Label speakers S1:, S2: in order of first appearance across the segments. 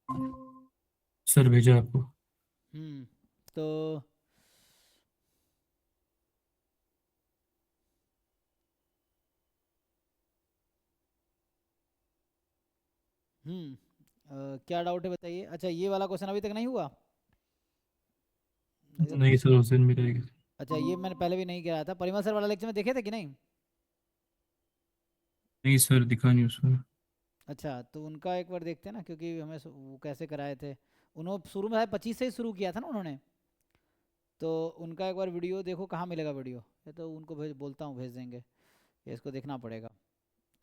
S1: Sir भेजा आपको।
S2: तो क्या डाउट है बताइए। अच्छा, ये वाला क्वेश्चन अभी तक नहीं हुआ। नहीं तो
S1: नहीं सर, उस दिन भी रहेगी।
S2: अच्छा, ये मैंने पहले भी नहीं किया था। परिमल सर वाला लेक्चर में देखे थे कि नहीं?
S1: नहीं सर, दिखा नहीं उसमें।
S2: अच्छा, तो उनका एक बार देखते हैं ना, क्योंकि हमें वो कैसे कराए थे। उन्होंने शुरू में 25 से ही शुरू किया था ना उन्होंने। तो उनका एक बार वीडियो देखो, कहाँ मिलेगा वीडियो। ये तो उनको बोलता हूँ भेज देंगे। ये इसको देखना पड़ेगा,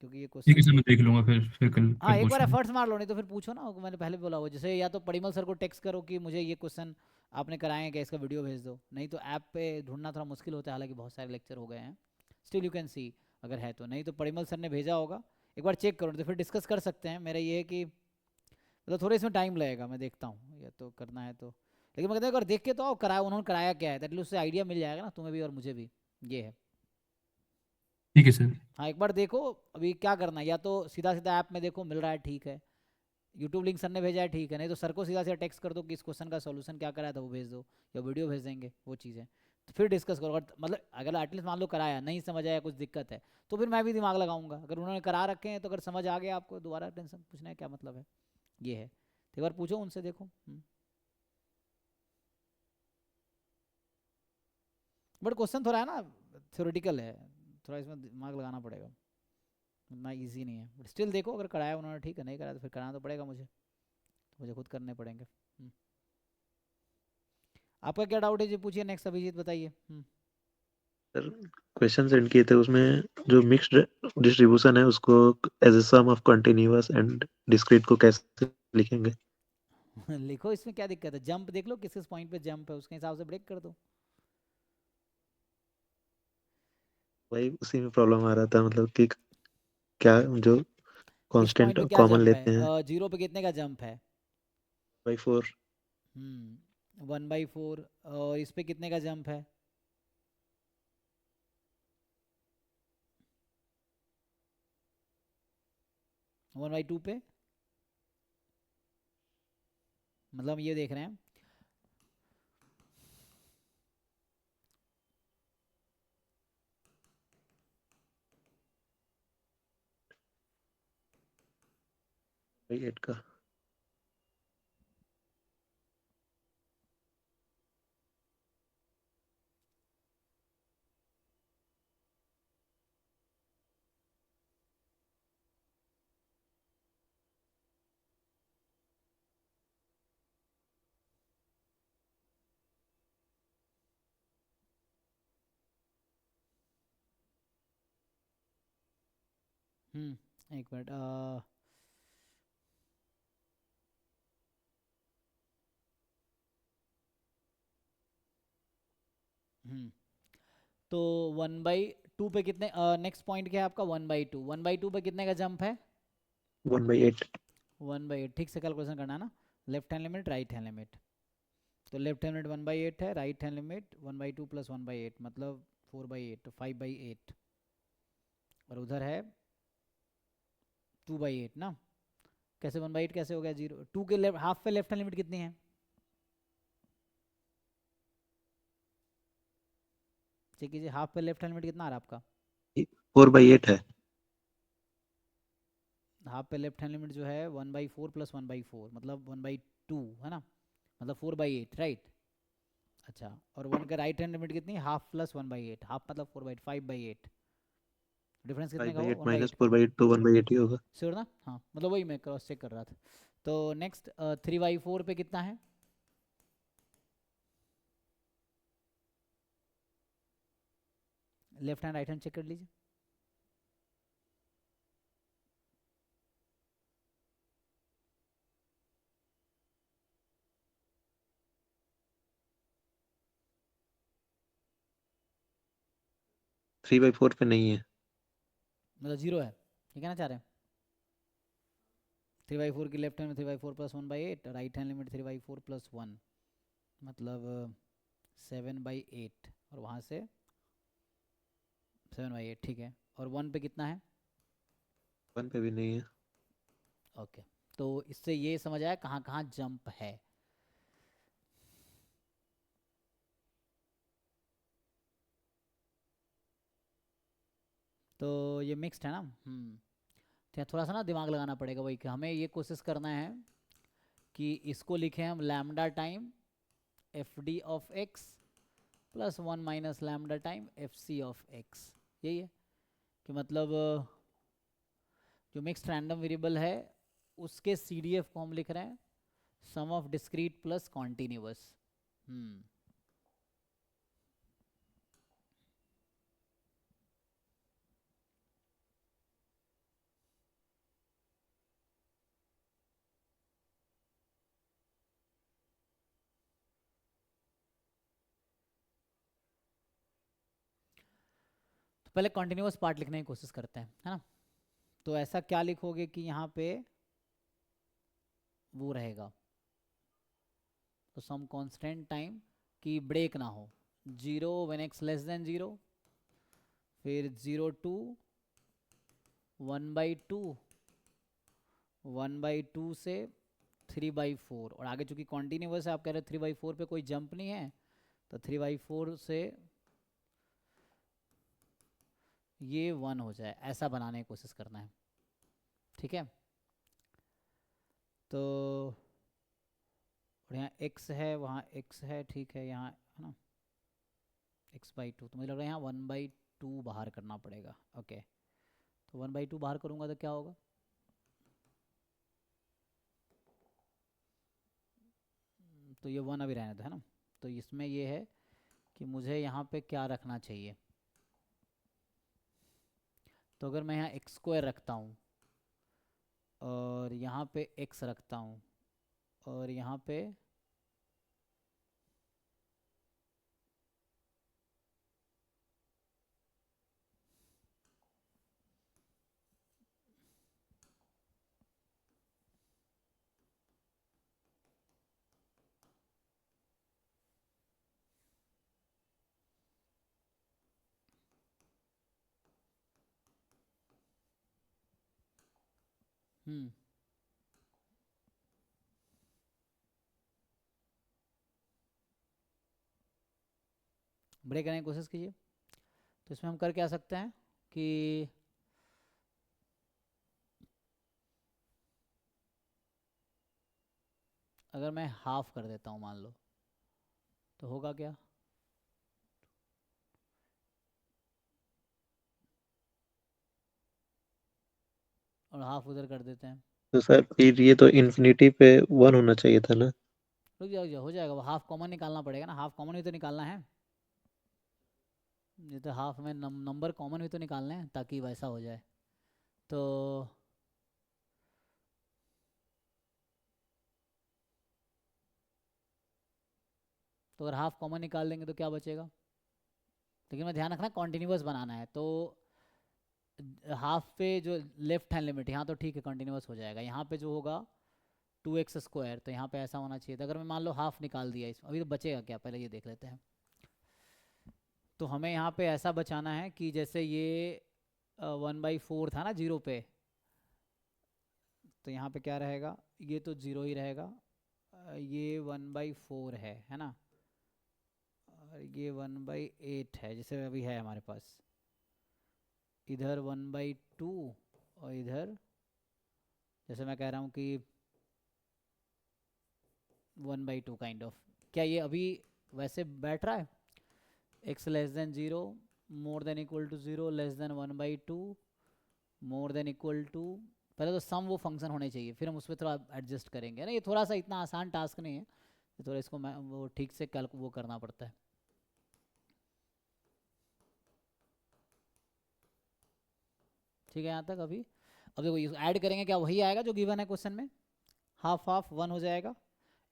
S2: क्योंकि ये
S1: ठीक है
S2: क्वेश्चन
S1: सर,
S2: तो।
S1: मैं देख लूंगा, फिर कल
S2: हाँ,
S1: कल
S2: एक बार
S1: पूछूंगा।
S2: एफर्ट्स मार लो, नहीं तो फिर पूछो ना। मैंने पहले बोला वो, जैसे या तो परिमल सर को टेक्स्ट करो कि मुझे ये क्वेश्चन आपने कराए हैं क्या, इसका वीडियो भेज दो। नहीं तो ऐप पे ढूंढना थोड़ा मुश्किल होता है, हालांकि बहुत सारे लेक्चर हो गए हैं। स्टिल यू कैन सी, अगर है तो। नहीं तो परिमल सर ने भेजा होगा, एक बार चेक करो, नहीं तो फिर डिस्कस कर सकते हैं। मेरा ये है कि मतलब थोड़े इसमें टाइम लगेगा, मैं देखता हूँ या तो करना है तो। लेकिन मैं कहता हूँ अगर देख के तो आओ, कराया उन्होंने कराया क्या है, एटलीस्ट उससे आइडिया मिल जाएगा ना तुम्हें भी और मुझे भी। ये है।
S1: ठीक है सर।
S2: हाँ, एक बार देखो। अभी क्या करना है, या तो सीधा सीधा ऐप में देखो मिल रहा है, ठीक है। यूट्यूब लिंक सर ने भेजा है, ठीक है। नहीं तो सर को सीधा सीधा टेक्स्ट कर दो कि इस क्वेश्चन का सॉल्यूशन क्या कराया था, वो भेज दो। या वीडियो भेज देंगे, वो चीज़ है। तो फिर डिस्कस करो। अगर मतलब अगर एटलीस्ट मान लो कराया नहीं समझ आया, कुछ दिक्कत है, तो फिर मैं भी दिमाग लगाऊंगा। अगर उन्होंने करा रखे हैं तो अगर समझ आ गया आपको, दोबारा टेंशन पूछने का क्या मतलब है। ये है, तो एक बार पूछो उनसे, देखो। बट क्वेश्चन थोड़ा है ना, थ्योरेटिकल है। थोड़ा इसमें दिमाग लगाना पड़ेगा, इतना ईजी नहीं है। बट स्टिल देखो, अगर कराया उन्होंने ठीक है, नहीं कराया तो फिर कराना तो पड़ेगा मुझे। मुझे खुद करने पड़ेंगे। आपका क्या डाउट है जी, पूछिए नेक्स्ट। अभिजीत बताइए।
S3: सर, क्वेश्चन सेंड किए थे, उसमें जो मिक्स्ड डिस्ट्रीब्यूशन है उसको as a sum of continuous and discrete को कैसे लिखेंगे?
S2: लिखो, इसमें क्या दिक्कत है। जंप देख लो, किस किस पॉइंट पे जंप है, उसके हिसाब से ब्रेक कर दो।
S3: वही उसी में प्रॉब्लम आ रहा था, मतलब कि क्या जो
S2: किस पॉइंट
S3: कांस्टेंट
S2: पे क्या
S3: कॉमन
S2: जंप
S3: लेते हैं।
S2: है, जीरो पे कितने का जंप है?
S3: बाई 4।
S2: 1/4। और इस पे कितने का जंप है? 1/2 पे। मतलब हम ये देख रहे हैं।
S3: बाई 8 का।
S2: एक मिनट। हम्म तो 1/2 पे कितने, नेक्स्ट पॉइंट क्या है आपका? 1/2। 1/2 पे कितने का जंप है?
S3: 1/8।
S2: 1/8। ठीक से कैलकुलेशन करना है ना। Left hand limit, right hand limit. तो लेफ्ट हैंड लिमिट 1/8 है, राइट हैंड लिमिट 1/2 प्लस 1/8 मतलब 4/8, तो 5/8। और उधर है 2/8 ना। कैसे 1/8 कैसे हो गया? जीरो। टू के लेफ्ट हाफ पे लेफ्ट हैंड लिमिट कितनी है? चेक कीजिए, हाफ पे लेफ्ट हैंड लिमिट कितना आ रहा है आपका?
S3: 4/8 है।
S2: हाफ पे लेफ्ट हैंड लिमिट जो है 1/4 प्लस 1/4 मतलब 1/2 है ना। मतलब 4/8, राइट। अच्छा, और 1 का राइट हैंड लिमिट कितनी? Half plus 1/8। हाफ मतलब 4/8, 5/8। डिफरेंस कितने
S3: फाइव
S2: का
S3: बाई
S2: हुआ?
S3: Eight
S2: one by
S3: minus
S2: eight
S3: 4/8 तो 1/8 ही होगा।
S2: श्योर ना? हाँ, मतलब वही मैं क्रॉस चेक कर रहा था। तो नेक्स्ट 3/4 पे कितना है? Left hand right hand check कर लीजिए।
S3: 3/4 पे नहीं है।
S2: मतलब जीरो है, ये कहना चाह रहे हैं? 3/4 की लेफ्ट हैंड में 3/4 plus 1/8, right hand limit 3/4 plus 1 मतलब 7/8। और वहाँ से 7/8, ठीक है। और 1 पे कितना है?
S3: 1 पे भी नहीं है।
S2: ओके, तो इससे ये समझ आया कहाँ कहाँ जंप है। तो ये मिक्स्ड है ना। तो थोड़ा सा ना दिमाग लगाना पड़ेगा वही कि हमें ये कोशिश करना है कि इसको लिखें हम lambda time F D of X plus 1 minus lambda time F C of X. यही है कि मतलब जो मिक्स्ड रैंडम वेरिएबल है उसके सी डी एफ को हम लिख रहे हैं sum of discrete plus continuous. तो पहले कॉन्टिन्यूअस पार्ट लिखने की कोशिश करते हैं, है ना। तो ऐसा क्या लिखोगे कि यहाँ पे वो रहेगा तो सम कांस्टेंट टाइम की ब्रेक ना हो, 0 व्हेन एक्स लेस देन 0, फिर 0 टू 1/2, 1/2 से 3/4, और आगे चूंकि कॉन्टिन्यूअस है आप कह रहे हो 3/4 पे कोई जंप नहीं है, तो 3/4 से ये 1 हो जाए, ऐसा बनाने की कोशिश करना है। ठीक है, तो और यहाँ x है वहाँ x है, ठीक है, यहाँ है ना x/2, तो मुझे लग रहा है यहाँ 1/2 बाहर करना पड़ेगा। ओके, तो 1/2 बाहर करूँगा तो क्या होगा, तो ये 1 अभी रहने दो, है ना। तो इसमें ये है कि मुझे यहाँ पे क्या रखना चाहिए, तो अगर मैं यहाँ x² रखता हूँ और यहाँ पे x रखता हूँ और यहाँ पे ब्रेक करने की कोशिश कीजिए। तो इसमें हम कर क्या सकते हैं कि अगर मैं हाफ कर देता हूँ मान लो, तो होगा क्या, और हाफ उधर कर देते हैं।
S3: तो सर फिर ये तो इन्फिनिटी पे 1 होना चाहिए था ना।
S2: रुक जाओ, हो जाएगा, वो हाफ कॉमन निकालना पड़ेगा ना, हाफ कॉमन भी तो निकालना है, ये तो हाफ में नंबर कॉमन भी तो निकालने हैं ताकि वैसा हो जाए। तो अगर हाफ कॉमन निकाल देंगे तो क्या बचेगा, लेकिन मैं ध्यान रखना कॉन्टिन्यूअस बनाना है, तो हाफ पे जो लेफ्ट हैंड लिमिट यहाँ तो ठीक है कॉन्टिन्यूअस हो जाएगा, यहाँ पे जो होगा 2x², तो यहाँ पे ऐसा होना चाहिए था। अगर मैं मान लो हाफ निकाल दिया इसमें, अभी तो बचेगा क्या, पहले ये देख लेते हैं। तो हमें यहाँ पे ऐसा बचाना है कि जैसे ये 1/4 था ना 0 पे, तो यहाँ पे क्या रहेगा, ये तो 0 ही रहेगा, ये 1/4 है ना, और ये 1/8 है जैसे अभी है हमारे पास, इधर 1/2 और इधर जैसे मैं कह रहा हूँ कि 1/2 काइंड ऑफ। क्या ये अभी वैसे बैठ रहा है, x less than 0 more than equal to 0 less than 1/2 more than equal to, पहले तो सम वो फंक्शन होने चाहिए, फिर हम उस पर थोड़ा एडजस्ट करेंगे ना, ये थोड़ा सा इतना आसान टास्क नहीं है, तो थोड़ा इसको मैं वो ठीक से वो करना पड़ता है। ठीक है यहाँ तक। अभी अब देखो ऐड करेंगे, क्या वही आएगा जो गिवन है क्वेश्चन में, हाफ हाफ 1 हो जाएगा,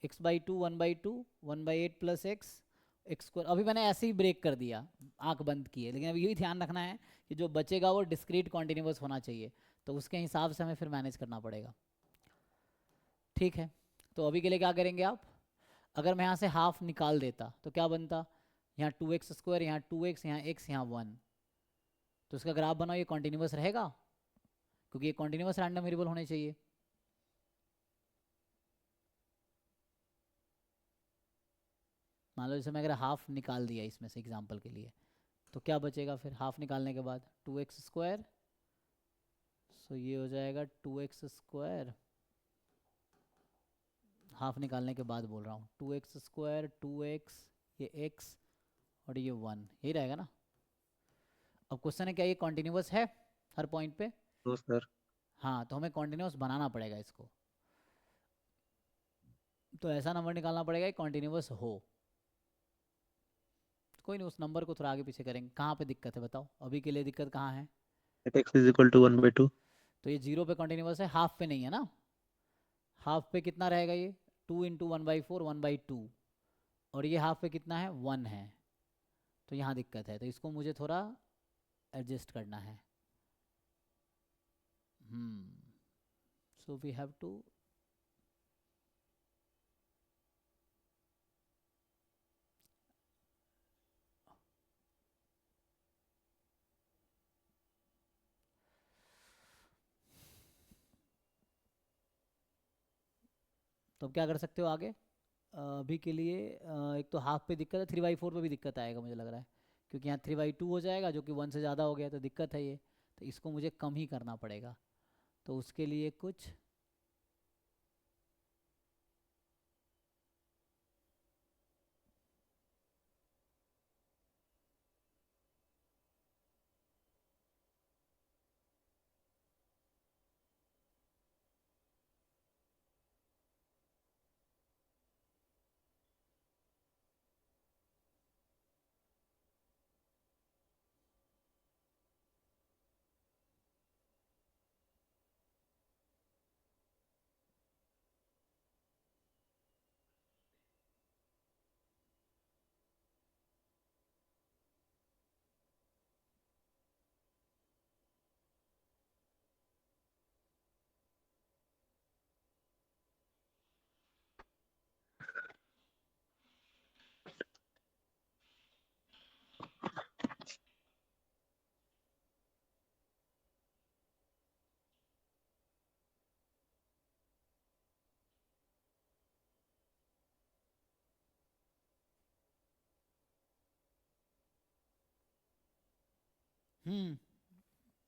S2: x/2 1/2 1/8 प्लस x²। अभी मैंने ऐसे ही ब्रेक कर दिया, आंख बंद की है, लेकिन अभी यही ध्यान रखना है कि जो बचेगा वो डिस्क्रीट कॉन्टिन्यूअस होना चाहिए, तो उसके हिसाब से हमें फिर मैनेज करना पड़ेगा। ठीक है, तो अभी के लिए क्या करेंगे आप, अगर मैं यहाँ से हाफ निकाल देता तो क्या बनता, यहाँ 2x², यहाँ 2x, यहाँ x, यहाँ 1, तो इसका ग्राफ बनाओ, ये कॉन्टिन्यूअस रहेगा क्योंकि ये कॉन्टिन्यूअस रैंडम वेरिएबल होने चाहिए। मान लो जैसे मैं अगर हाफ निकाल दिया इसमें से एग्जांपल के लिए, तो क्या बचेगा फिर हाफ निकालने के बाद? 2x²। सो ये हो जाएगा 2x², हाफ निकालने के बाद बोल रहा हूँ, 2x², 2x, ये x और ये 1, यही रहेगा ना। अब क्वेश्चन है क्या ये कॉन्टिन्यूस है हर पॉइंट पे?
S3: No sir.
S2: हाँ, तो हमें कॉन्टिन्यूस बनाना पड़ेगा इसको। तो ऐसा नंबर निकालना पड़ेगा कि कॉन्टिन्यूस हो। कोई नहीं, उस नंबर को थोड़ा आगे पीछे करेंगे। कहाँ पे दिक्कत है बताओ, अभी के लिए दिक्कत कहाँ है?
S3: x is equal to 1/2।
S2: तो ये 0 पे कॉन्टिन्यूस है, हाफ पे नहीं है ना। हाफ पे कितना रहेगा ये? 2 इंटू 1/4, 1/2। और ये हाफ पे कितना है? 1 है। तो यहाँ दिक्कत है, तो इसको मुझे थोड़ा एडजस्ट करना है। सो वी हैव टू, तो अब क्या कर सकते हो आगे? अभी के लिए एक तो हाफ पे दिक्कत है, 3/4 पे भी दिक्कत आएगा मुझे लग रहा है, क्योंकि यहाँ 3/2 हो जाएगा जो कि 1 से ज़्यादा हो गया, तो दिक्कत है ये। तो इसको मुझे कम ही करना पड़ेगा। तो उसके लिए कुछ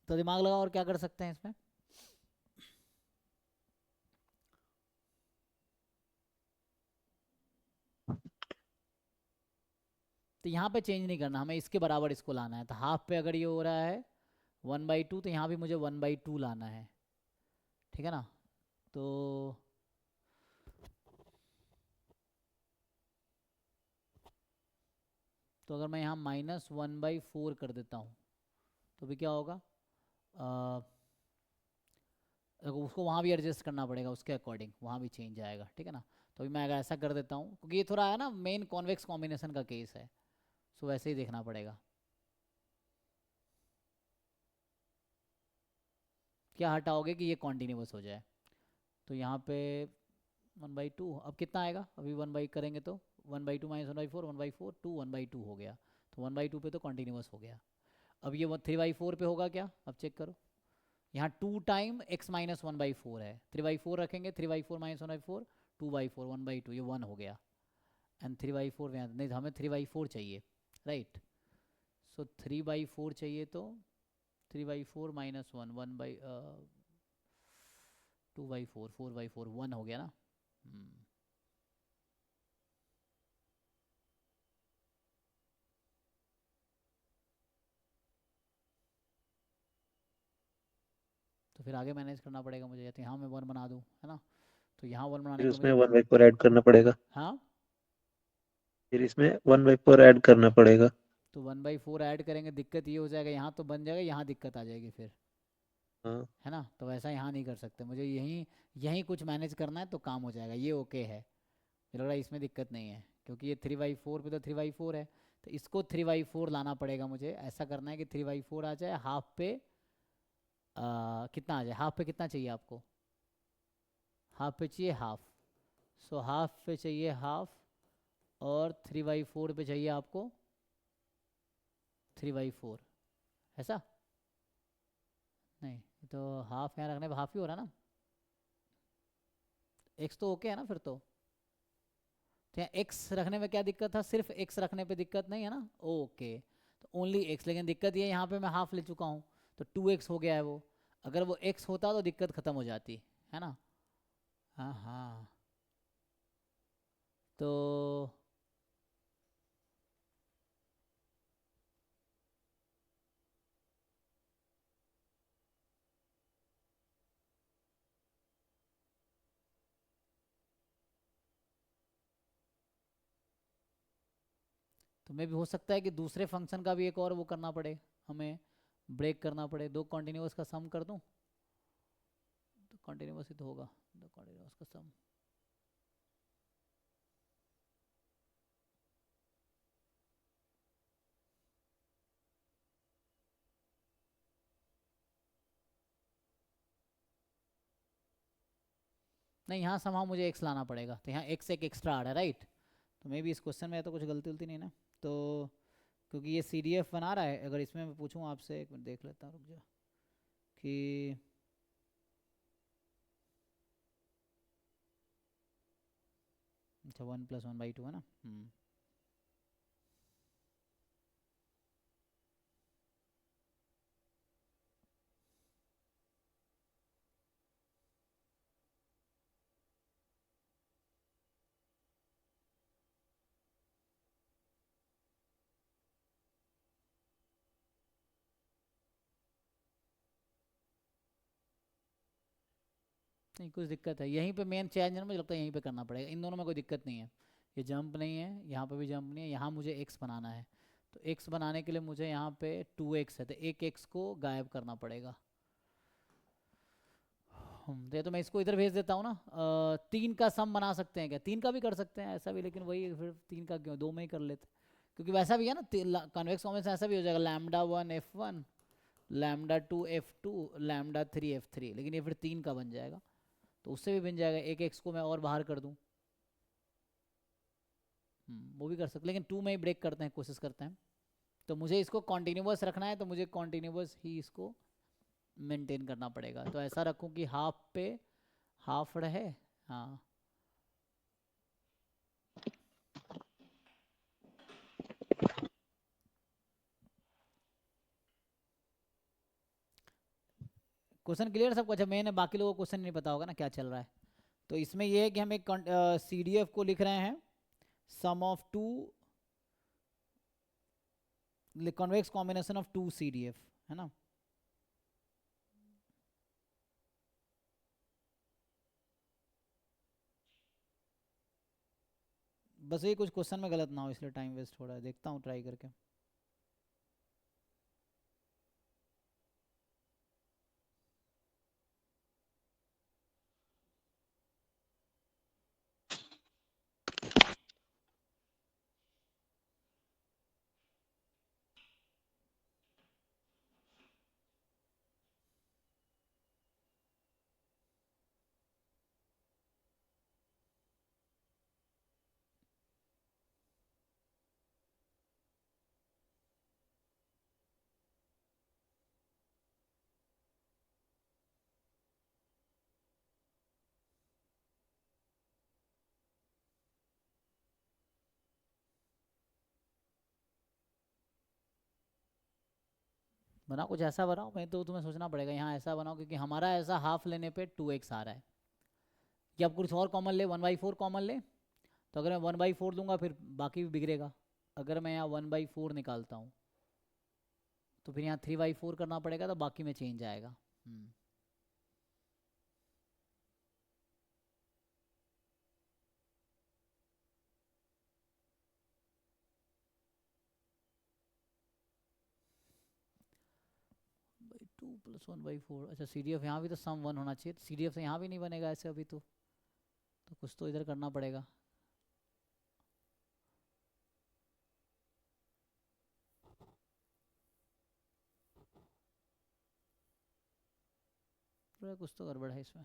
S2: तो दिमाग लगाओ और क्या कर सकते हैं इसमें। तो यहाँ पे चेंज नहीं करना, हमें इसके बराबर इसको लाना है। तो हाफ पे अगर ये हो रहा है 1/2, तो यहाँ भी मुझे 1/2 लाना है, ठीक है ना। तो अगर मैं यहाँ -1/4 कर देता हूँ तो भी क्या होगा? उसको वहाँ भी एडजस्ट करना पड़ेगा, उसके अकॉर्डिंग वहाँ भी चेंज आएगा, ठीक है ना। तो अभी मैं अगर ऐसा कर देता हूँ, क्योंकि ये थोड़ा है ना मेन कॉन्वेक्स कॉम्बिनेशन का केस है, सो वैसे ही देखना पड़ेगा। क्या हटाओगे कि ये कॉन्टिन्यूस हो जाए? तो यहाँ पे 1/2, अब कितना आएगा अभी 1 करेंगे तो 1/2 माइनस 1/4, 1/4, 2, 1/2 हो गया। तो 1/2 पे तो कॉन्टिन्यूस हो गया। अब ये 3/4 पे होगा क्या? अब चेक करो, यहाँ 2 टाइम x माइनस 1/4 है, 3/4 रखेंगे, 3/4 माइनस 1/4, 2/4, 1/2, ये 1 हो गया। एंड 3/4 नहीं, हमें 3/4 चाहिए, राइट। सो 3/4 चाहिए, तो 3/4 माइनस 1, 2/4, 4/4, 1 हो गया ना। तो फिर आगे मैनेज करना पड़ेगा मुझे, या तो यहाँ मैं 1 बना दूँ, है ना। तो यहाँ 1 बनाने
S3: फिर
S2: के लिए
S3: उसमें
S2: मुझे
S3: 1/4 ऐड करना पड़ेगा।
S2: हाँ,
S3: फिर इसमें 1/4 ऐड करना पड़ेगा।
S2: तो 1/4 ऐड करेंगे, दिक्कत ये हो जाएगा, यहाँ तो बन जाएगा, यहाँ दिक्कत आ जाएगी फिर,
S3: हाँ।
S2: है ना। तो वैसा यहाँ नहीं कर सकते, मुझे यहीं यहीं कुछ मैनेज करना है तो काम हो जाएगा, ये ओके है। मुझे लग रहा है इसमें दिक्कत नहीं है, क्योंकि ये 3/4 पे तो 3/4 है, तो इसको 3/4 लाना पड़ेगा मुझे। ऐसा करना है कि 3/4 आ जाए, हाफ पे कितना आ जाए? हाफ पे कितना चाहिए आपको? हाफ पे चाहिए हाफ, सो हाफ पे चाहिए हाफ, और 3/4 पे चाहिए आपको 3/4, ऐसा नहीं, तो हाफ यहाँ रखने पे हाफ ही हो रहा है ना, एक्स तो ओके है ना फिर तो। तो यहाँ x रखने में क्या दिक्कत था, सिर्फ x रखने पे दिक्कत नहीं है ना, ओके तो ओनली x, लेकिन दिक्कत ये यहाँ पे मैं हाफ ले चुका हूँ तो 2x हो गया है वो, अगर वो x होता तो दिक्कत ख़त्म हो जाती है ना। हाँ हाँ तो मे भी हो सकता है कि दूसरे फंक्शन का भी एक और वो करना पड़े, हमें ब्रेक करना पड़े, दो कॉन्टिन्यूस का सम कर दूं तो कॉन्टिन्यूस ही तो होगा, दो कॉन्टिन्यूस का सम। नहीं यहाँ somehow मुझे x लाना पड़ेगा, तो यहाँ x एक एक्स्ट्रा आ रहा है राइट, तो मे भी इस क्वेश्चन में तो कुछ गलती उलती नहीं ना, तो क्योंकि ये CDF बना रहा है, अगर इसमें मैं पूछूं आपसे, एक मिनट देख लेता हूँ, रुक जा, कि अच्छा 1+1/2 है ना। नहीं कुछ दिक्कत है, यहीं पे मेन चेंज है ना, मुझे लगता है यहीं पे करना पड़ेगा, इन दोनों में कोई दिक्कत नहीं है, ये जंप नहीं है, यहाँ पे भी जंप नहीं है, यहाँ मुझे x बनाना है, तो x बनाने के लिए मुझे यहाँ पे 2x है, तो एक x को गायब करना पड़ेगा। तो मैं इसको इधर भेज देता हूँ ना, 3 का सम बना सकते हैं क्या, 3 का भी कर सकते हैं ऐसा भी, लेकिन वही फिर 3 का क्यों, 2 में ही कर लेते, क्योंकि वैसा भी है ना कन्वेक्स कॉम्बिनेशन ऐसा भी हो जाएगा, λ1 f1 λ2 f2 λ3 f3, लेकिन ये फिर 3 का बन जाएगा, तो उससे भी बन जाएगा, एक x को मैं और बाहर कर दूं, वो भी कर सकते, लेकिन 2 में ही ब्रेक करते हैं, कोशिश करते हैं, तो मुझे इसको कॉन्टिन्यूस रखना है, तो मुझे कॉन्टिन्यूस ही इसको मेंटेन करना पड़ेगा, तो ऐसा रखूं कि हाफ पे हाफ रहे। हाँ क्वेश्चन क्लियर सबको, अच्छा मैंने बाकी लोगों को क्वेश्चन नहीं पता होगा ना क्या चल रहा है, तो इसमें यह है कि हम एक CDF को लिख रहे हैं, sum of two convex combination of 2 CDF है ना, बस ये कुछ क्वेश्चन में गलत ना हो इसलिए टाइम वेस्ट हो रहा है, देखता हूँ ट्राई करके। बनाओ कुछ ऐसा बनाओ, मैं तो तुम्हें सोचना पड़ेगा, यहाँ ऐसा बनाओ क्योंकि हमारा ऐसा हाफ लेने पे 2x आ रहा है, या आप कुछ और कॉमन ले, 1/4 कॉमन ले, तो अगर मैं 1/4 लूँगा फिर बाकी भी बिगड़ेगा, अगर मैं यहाँ 1/4 निकालता हूँ तो फिर यहाँ 3/4 करना पड़ेगा, तो बाकी में चेंज आएगा। 2 + 1/4, अच्छा CDF यहाँ भी तो सम 1 होना चाहिए, CDF तो यहाँ भी नहीं बनेगा ऐसे अभी, तो कुछ तो इधर करना पड़ेगा। कुछ तो गड़बड़ है इसमें।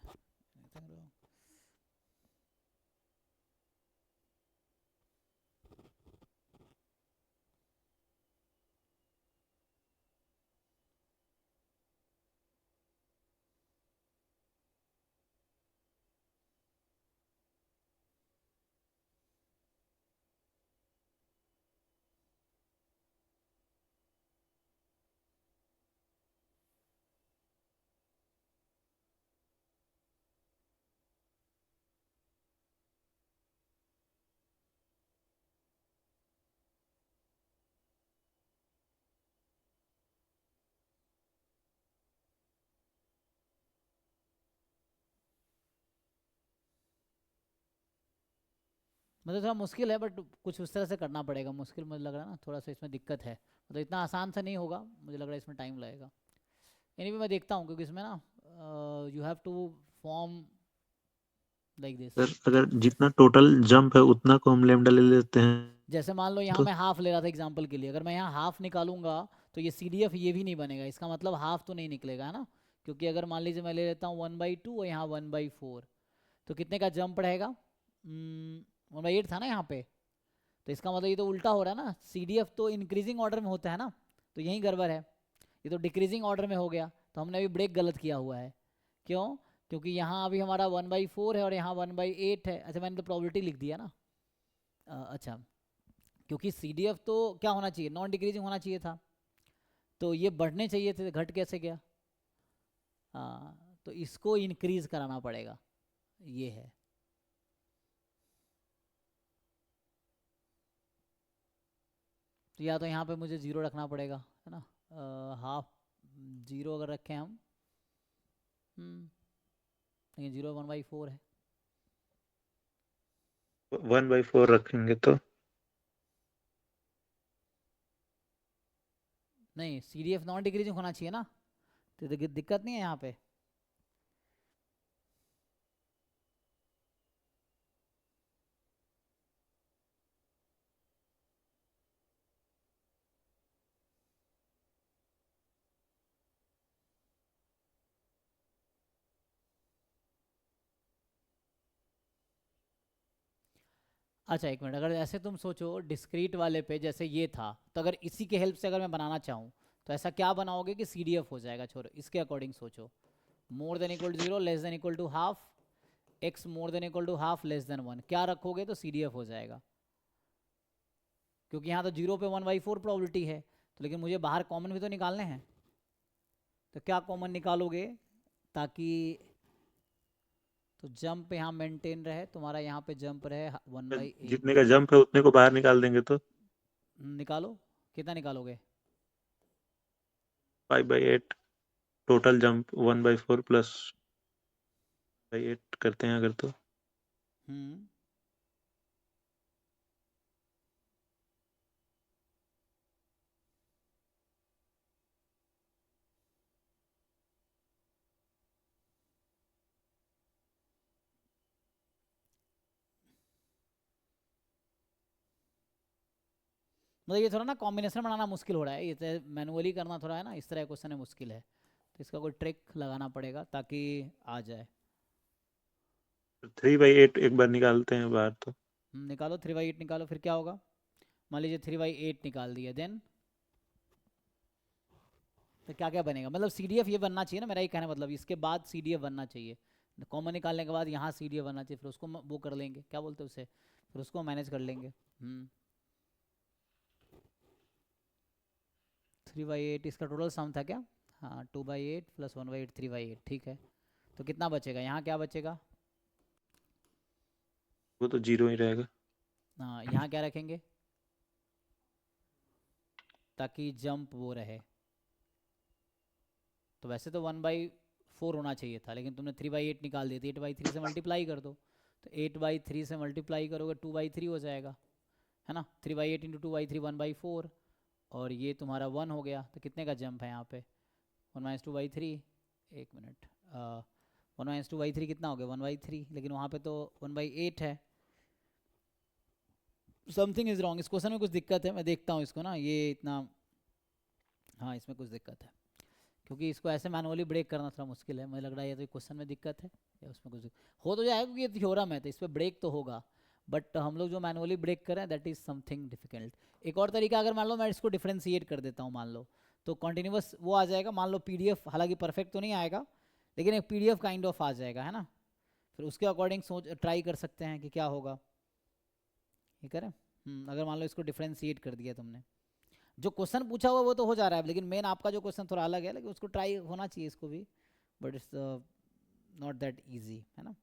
S2: मतलब थोड़ा मुश्किल है, बट कुछ उस तरह से करना पड़ेगा। मुश्किल मुझे लग रहा है ना, थोड़ा सा इसमें दिक्कत है, मतलब इतना आसान से नहीं होगा, मुझे लग रहा है इसमें टाइम लगेगा। एनीवे मैं देखता हूँ, क्योंकि इसमें ना you have to form like this.
S3: Sir अगर जितना टोटल जंप है उतना को हम लैम्डा ले लेते हैं
S2: जैसे मान लो यहाँ
S3: तो
S2: मैं हाफ ले रहा था एग्जांपल के लिए, अगर मैं यहाँ हाफ निकालूंगा तो ये CDF ये भी नहीं बनेगा, इसका मतलब हाफ तो नहीं निकलेगा, है ना। क्योंकि अगर मान लीजिए मैं ले लेता हूँ 1/2 और यहाँ 1/4, तो कितने का जंप रहेगा? 1/8 था ना यहाँ पे, तो इसका मतलब ये तो उल्टा हो रहा है ना। CDF तो इंक्रीजिंग ऑर्डर में होता है ना, तो यही गड़बड़ है, ये तो डिक्रीजिंग ऑर्डर में हो गया, तो हमने अभी ब्रेक गलत किया हुआ है। क्यों? क्योंकि यहाँ अभी हमारा 1/4 है और यहाँ 1/8 है। अच्छा मैंने तो प्रोबेबिलिटी लिख दिया ना। अच्छा, क्योंकि CDF तो क्या होना चाहिए, नॉन डिक्रीजिंग होना चाहिए था, तो ये बढ़ने चाहिए थे, घट कैसे गया? तो इसको इंक्रीज कराना पड़ेगा, ये है। तो या तो यहाँ पे मुझे 0 रखना पड़ेगा, है ना। हाफ 0 अगर रखें हम, लेकिन 0 1/4 है।
S3: 1/4 रखेंगे तो
S2: नहीं, CDF नॉन डिक्रीजिंग होना चाहिए ना, तो दिक्कत नहीं है यहाँ पे। अच्छा एक मिनट, अगर ऐसे तुम सोचो डिस्क्रीट वाले पे जैसे ये था, तो अगर इसी के हेल्प से अगर मैं बनाना चाहूँ तो ऐसा क्या बनाओगे कि CDF हो जाएगा? छोड़ो, इसके अकॉर्डिंग सोचो। More than equal to 0, less than equal to half, x more than equal to half, less than 1, क्या रखोगे तो CDF हो जाएगा? क्योंकि यहाँ तो 0 पे 1/4 प्रोबेबिलिटी है, तो लेकिन मुझे बाहर कॉमन भी तो निकालने हैं, तो क्या कॉमन निकालोगे ताकि तो जंप यहाँ मेंटेन रहे तुम्हारा, यहाँ पे जंप रहे 1/8?
S3: जितने का जंप है उतने को बाहर निकाल देंगे तो
S2: निकालो, कितना निकालोगे?
S3: 5/8 टोटल जंप 1/4 प्लस 8 करते हैं अगर तो
S2: हम्म मतलब ये थोड़ा ना कॉम्बिनेशन बनाना मुश्किल हो रहा है, ये मैनुअली करना थोड़ा है ना, इस तरह क्वेश्चन है, मुश्किल है, तो इसका कोई ट्रिक लगाना पड़ेगा ताकि आ जाए।
S3: 3/8 एक बार निकालते हैं बाहर तो
S2: निकालो 3/8 निकालो, फिर क्या होगा? मान लीजिए 3/8 निकाल दिया, देन तो क्या क्या बनेगा? मतलब CDF ये बनना चाहिए ना, मेरा ये कहना मतलब इसके बाद CDF बनना चाहिए, कॉमन निकालने के बाद यहाँ CDF बनना चाहिए, फिर उसको वो कर लेंगे, क्या बोलते हैं उसे, फिर उसको मैनेज कर लेंगे। 3/8 इसका टोटल सम था क्या? हाँ, 2/8 प्लस 1/8 3/8, ठीक है। तो कितना बचेगा यहाँ, क्या बचेगा?
S3: वो तो 0 ही रहेगा।
S2: हाँ, यहाँ क्या रखेंगे ताकि जंप वो रहे? तो वैसे तो 1/4 होना चाहिए था, लेकिन तुमने 3/8 निकाल दिया, तो 8/3 से मल्टीप्लाई कर दो, तो 8/3 से मल्टीप्लाई करोगे 2/3 हो जाएगा, है ना। 3/8 इंटू 2/3 1/4, और ये तुम्हारा 1 हो गया, तो कितने का जंप है यहाँ पे? 1 - 2/3, एक मिनट, 1 - 2/3 कितना हो गया? 1/3, लेकिन वहाँ पे तो 1/8 है। समथिंग इज़ रॉन्ग, इस क्वेश्चन में कुछ दिक्कत है, मैं देखता हूँ इसको ना, ये इतना, हाँ इसमें कुछ दिक्कत है, क्योंकि इसको ऐसे मैनुअली ब्रेक करना थोड़ा मुश्किल है, मुझे लग रहा है या तो क्वेश्चन में दिक्कत है या उसमें कुछ हो तो जाएगा, क्योंकि ये थ्योरम है तो इस पर ब्रेक तो होगा, बट हम लोग जो मैनुअली ब्रेक करें दैट इज़ समथिंग डिफिकल्ट। एक और तरीका, अगर मान लो मैं इसको डिफ्रेंशिएट कर देता हूँ, मान लो तो कॉन्टिन्यूस वो आ जाएगा, मान लो PDF, हालांकि परफेक्ट तो नहीं आएगा, लेकिन एक PDF काइंड ऑफ आ जाएगा, है ना। फिर उसके अकॉर्डिंग सोच ट्राई कर सकते हैं कि क्या होगा, ये करें। अगर मान लो इसको डिफ्रेंशिएट कर दिया तुमने, जो क्वेश्चन पूछा हुआ वो तो हो जा रहा है, लेकिन मेन आपका जो क्वेश्चन थोड़ा अलग है, लेकिन उसको ट्राई होना चाहिए इसको भी, but it's not that easy, है ना।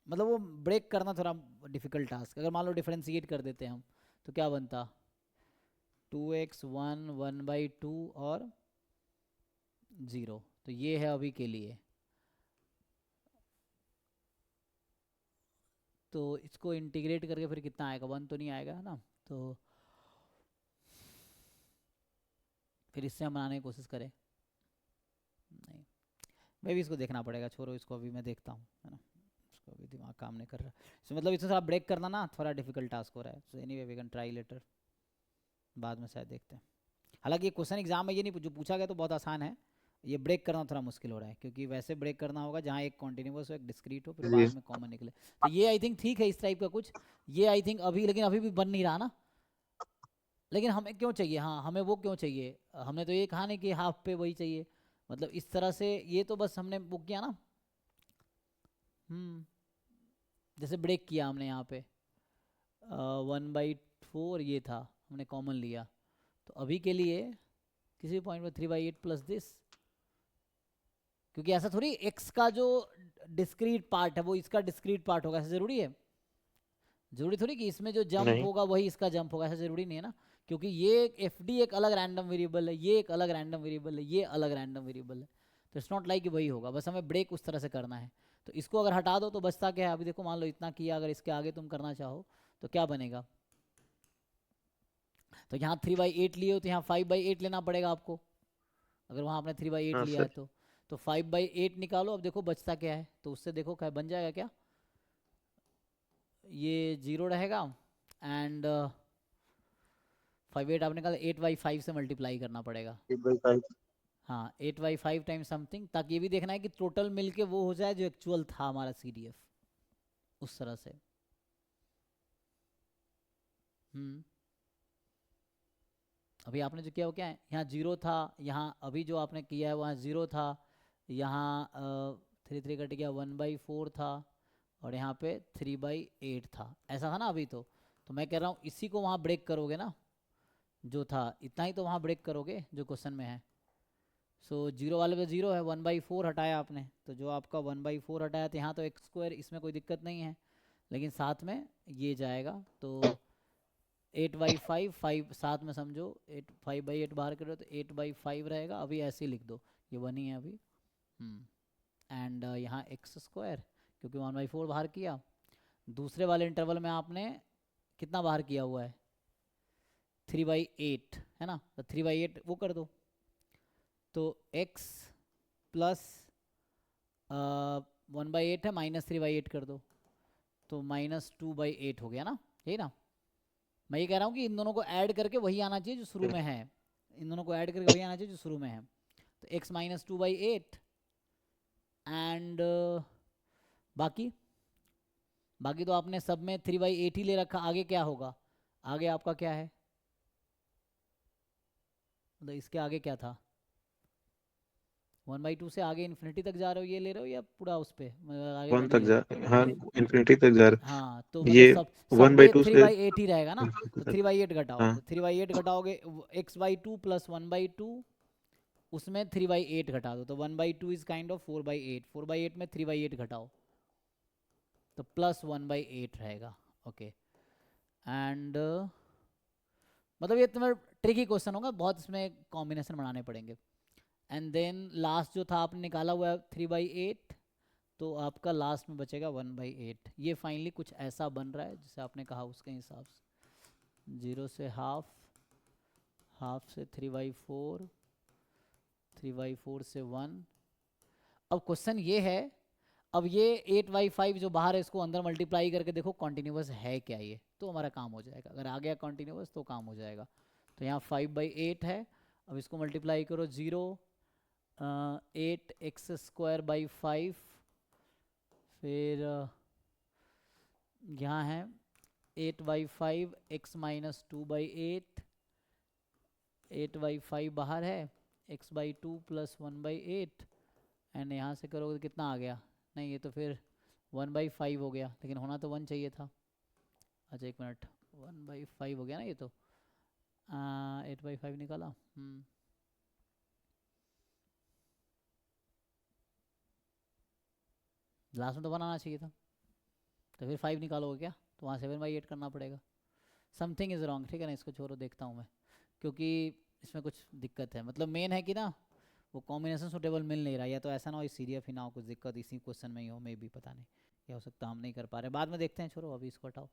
S2: मतलब वो ब्रेक करना थोड़ा डिफिकल्ट टास्क। अगर मान लो डिफरेंशिएट कर देते हैं हम, तो क्या बनता? 2x 1 1/2 और 0, तो ये है अभी के लिए। तो इसको इंटीग्रेट करके फिर कितना आएगा, 1 तो नहीं आएगा है ना। तो फिर इससे हम बनाने की कोशिश करें, नहीं मैं भी इसको देखना पड़ेगा, छोड़ो इसको, अभी मैं देखता हूँ है ना, इसको अभी दिमाग काम नहीं कर रहा। सो मतलब इसमें थोड़ा ब्रेक करना ना थोड़ा डिफिकल्ट टास्क हो रहा है। So anyway we can try later, बाद में शायद देखते हैं। हालांकि ये क्वेश्चन एग्जाम में ये नहीं जो पूछा गया तो बहुत आसान है, ये ब्रेक करना थोड़ा मुश्किल हो रहा है, क्योंकि वैसे ब्रेक करना होगा जहाँ एक कॉन्टिन्यूस हो एक डिस्क्रीट हो फिर
S3: जी
S2: बाद में कॉमन निकले। तो ये आई थिंक ठीक है इस टाइप का कुछ, ये आई थिंक अभी, लेकिन अभी भी बन नहीं रहा ना। लेकिन हमें क्यों चाहिए, हाँ हमें वो क्यों चाहिए, हमने तो ये कहा नहीं कि हाफ पे वही चाहिए, मतलब इस तरह से ये तो बस हमने वो किया ना, जैसे ब्रेक किया हमने यहाँ पे 1/4 ये था हमने कॉमन लिया, तो अभी के लिए किसी भी पॉइंट में 3/8 प्लस दिस, क्योंकि ऐसा थोड़ी x का जो डिस्क्रीट पार्ट है वो इसका डिस्क्रीट पार्ट होगा, ऐसा जरूरी है, जरूरी थोड़ी कि इसमें जो जंप
S3: नहीं
S2: होगा वही इसका जंप होगा, ऐसा जरूरी नहीं है ना। क्योंकि ये एफ डी एक अलग रैंडम वेरिएबल है, ये एक अलग रैंडम वेरिएबल है, ये अलग रैंडम वेरिएबल है, तो इट्स नॉट लाइक कि वही होगा, बस हमें ब्रेक उस तरह से करना है। तो इसको अगर हटा दो तो बचता क्या है, अभी देखो मान लो इतना किया, अगर इसके आगे तुम करना चाहो तो क्या बनेगा, तो यहाँ 3/8 लिए हो तो यहाँ 5/8 लेना पड़ेगा आपको, अगर वहाँ आपने 3/8
S3: हाँ
S2: लिया है
S3: सर
S2: तो 5/8 निकालो, अब देखो बचता क्या है, तो उससे देखो क्या बन जाएगा, क्या ये 0 रहेगा, एंड 5/8 आपने कहा 8/5 से मल्टीप्लाई करना पड़ेगा,
S3: 8/5
S2: हाँ 8/5 टाइम्स समथिंग, ताकि ये भी देखना है कि टोटल मिलके वो हो जाए जो एक्चुअल था हमारा CDF, उस तरह से। अभी आपने जो किया वो क्या है, यहाँ 0 था, यहाँ अभी जो आपने किया है वहाँ 0 था, यहाँ 3 कट गया 1/4 था, और यहाँ पे 3/8 था, ऐसा था ना अभी। तो मैं कह रहा हूँ इसी को वहाँ ब्रेक करोगे ना, जो था इतना ही तो वहाँ ब्रेक करोगे जो क्वेश्चन में है। सो 0 वाले पे 0 है, 1/4 हटाया आपने, तो जो आपका 1/4 हटाया तो यहाँ तो x², इसमें कोई दिक्कत नहीं है, लेकिन साथ में ये जाएगा, तो 8/5 5 साथ में समझो, 5/8 बाहर करो तो 8/5 रहेगा, अभी ऐसे ही लिख दो, ये 1 ही है अभी, एंड यहाँ x², क्योंकि 1/4 बाहर किया, दूसरे वाले इंटरवल में आपने कितना बाहर किया हुआ है 3/8 है ना, तो 3/8 वो कर दो, तो x प्लस 1/8 है, -3/8 कर दो, तो -2/8 हो गया ना, यही ना। मैं ये कह रहा हूँ कि इन दोनों को ऐड करके वही आना चाहिए जो शुरू में है, इन दोनों को ऐड करके वही आना चाहिए जो शुरू में है, तो x -2/8 एंड बाकी तो आपने सब में 3/8 ही ले रखा, आगे क्या होगा, आगे आपका क्या है, मतलब इसके आगे क्या था, 1/2 से आगे इन्फिनिटी तक जा रहे हो, ये ले रहे हो या पूरा उस पे मतलब आगे
S3: 1
S2: नहीं
S3: तक
S2: ले
S3: जा,
S2: रहे,
S3: हाँ इन्फिनिटी तक जा रहा
S2: हाँ तो
S3: है।
S2: मतलब
S3: ये
S2: सब में
S3: 1/2 से
S2: 3/8 ही रहेगा ना, तो 3/8 घटाओ,
S3: हाँ
S2: तो 3/8 घटाओगे x/2 प्लस 1/2, उसमें 3/8 घटा दो, तो 1/2 इज काइंड ऑफ 4/8, 4/8 में 3/8 घटाओ तो प्लस 1/8 रहेगा, ओके। एंड मतलब ये तुम्हें ट्रिकी क्वेश्चन होगा बहुत, इसमें कॉम्बिनेशन बनाने पड़ेंगे। एंड देन लास्ट जो था आपने निकाला हुआ है 3/8, तो आपका लास्ट में बचेगा 1/8, ये फाइनली कुछ ऐसा बन रहा है जिसे आपने कहा उसके हिसाब से, 0 से हाफ, हाफ से 3/4, 3/4 से 1। अब क्वेश्चन ये है, अब ये 8/5 जो बाहर है इसको अंदर मल्टीप्लाई करके देखो कॉन्टिन्यूस है क्या, ये तो हमारा काम हो जाएगा, अगर आ गया कॉन्टिन्यूस तो काम हो जाएगा। तो यहाँ 5/8 है, अब इसको मल्टीप्लाई करो 0 8x²/5, फिर यहाँ है 8/5 x -2/8, 8/5 बाहर है, x/2 प्लस 1/8, एंड यहाँ से करोगे तो कितना आ गया, नहीं ये तो फिर 1/5 हो गया, लेकिन होना तो 1 चाहिए था, अच्छा एक मिनट, 1/5 हो गया ना ये तो, 8/5 निकाला, लास्ट में तो बनाना चाहिए था, तो फिर 5 निकालोगे क्या, तो वहाँ 7/8 करना पड़ेगा, समथिंग इज़ रॉन्ग, ठीक है ना, इसको छोड़ो देखता हूँ मैं, क्योंकि इसमें कुछ दिक्कत है, मतलब मेन है कि ना वो कॉम्बिनेशन सुटेबल मिल नहीं रहा, या तो ऐसा ना हो CDF ही ना हो, कुछ दिक्कत इसी क्वेश्चन में ही हो, मे भी पता नहीं। या हो सकता है हम नहीं कर पा रहे, बाद में देखते हैं, छोड़ो अभी इसको हटाओ।